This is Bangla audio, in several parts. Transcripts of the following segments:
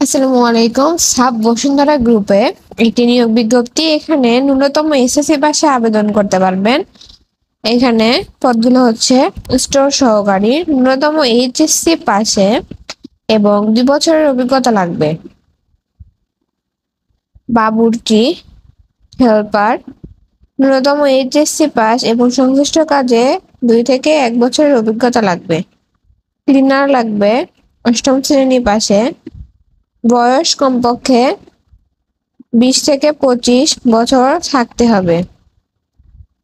আসসালামু আলাইকুম। সাব বসুন্ধরা গ্রুপে একটি নিয়োগ বিজ্ঞপ্তি। এখানে ন্যূনতম এসএসসি পাশে আবেদন করতে পারবেন। এখানে পদগুলো হচ্ছে স্টোর সহকারী, ন্যূনতম এইচএসসি পাশে এবং 2 বছরের অভিজ্ঞতা লাগবে। বাবুর্চি হেল্পার, ন্যূনতম এইচএসসি পাস এবং সংশ্লিষ্ট কাজে 2 থেকে 1 বছরের অভিজ্ঞতা লাগবে। ক্লিনার লাগবে 8ম শ্রেণী পাশে, বয়স কমপক্ষে 20 থেকে 25 বছর থাকতে হবে।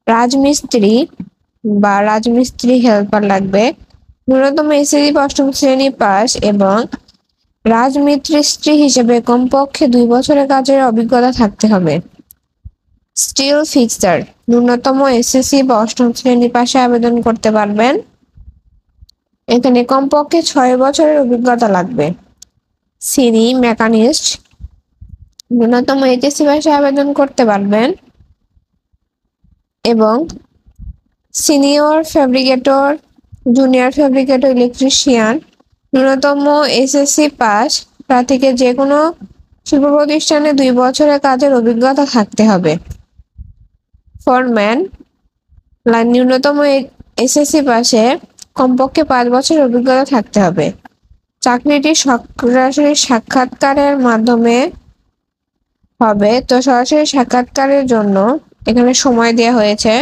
রাজমিস্ত্রি হেল্পার লাগবে, ন্যূনতম এসএসসি 8ম শ্রেণী পাস এবং রাজমিস্ত্রি হিসেবে কমপক্ষে 2 বছরের কাজের অভিজ্ঞতা থাকতে হবে। স্টিল ফিক্সার, ন্যূনতম এসএসসি বা 8ম শ্রেণী পাশে আবেদন করতে পারবেন। এখানে কমপক্ষে 6 বছরের অভিজ্ঞতা লাগবে। সিনি মেকানিস্ট, ন্যূনতম এইচএসসি পাশে আবেদন করতে পারবেন এবং senior fabricator, junior fabricator, electrician, ন্যূনতম এসএসসি পাস। প্রার্থীকে যে কোনো শিল্প প্রতিষ্ঠানে 2 বছরের কাজের অভিজ্ঞতা থাকতে হবে। ফরম্যান, ন্যূনতম এসএসসি পাশে কমপক্ষে 5 বছরের অভিজ্ঞতা থাকতে হবে। চাকরিটি সরাসরি সাক্ষাৎকারের মাধ্যমে হবে, তো সরাসরি সাক্ষাৎকারের জন্য এখানে সময় দেওয়া হয়েছে।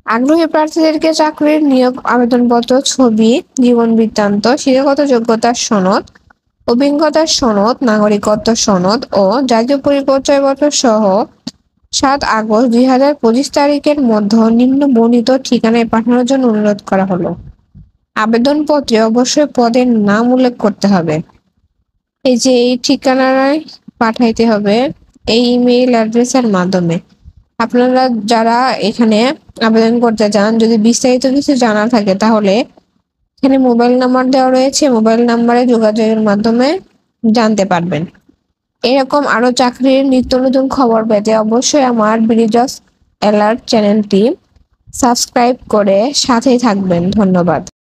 আগ্রহী প্রার্থীদেরকে চাকরির নিয়োগ আবেদনপত্র, ছবি, জীবন বৃত্তান্ত, শিক্ষাগত যোগ্যতার সনদ, অভিজ্ঞতার সনদ, নাগরিকত্ব সনদ ও জাতীয় পরিচয়পত্র সহ 7 আগস্ট 2025 তারিখের মধ্যে নিম্ন বর্ণিত ঠিকানায় পাঠানোর জন্য অনুরোধ করা হলো। আবেদনপত্রে অবশ্যই পদের নাম উল্লেখ করতে হবে। এই যে এই ঠিকানায় পাঠাইতে হবে, এই ইমেইল অ্যাড্রেসের মাধ্যমে। আপনারা যারা এখানে আবেদন করতে চান, যদি বিস্তারিত কিছু জানা থাকে তাহলে এখানে মোবাইল নাম্বার দেওয়া রয়েছে, মোবাইল নাম্বারে যোগাযোগের মাধ্যমে জানতে পারবেন। এরকম আরো চাকরির নিত্য নতুন খবর পেতে অবশ্যই আমার বিডিজবস অ্যালার্ট চ্যানেলটি সাবস্ক্রাইব করে সাথেই থাকবেন। ধন্যবাদ।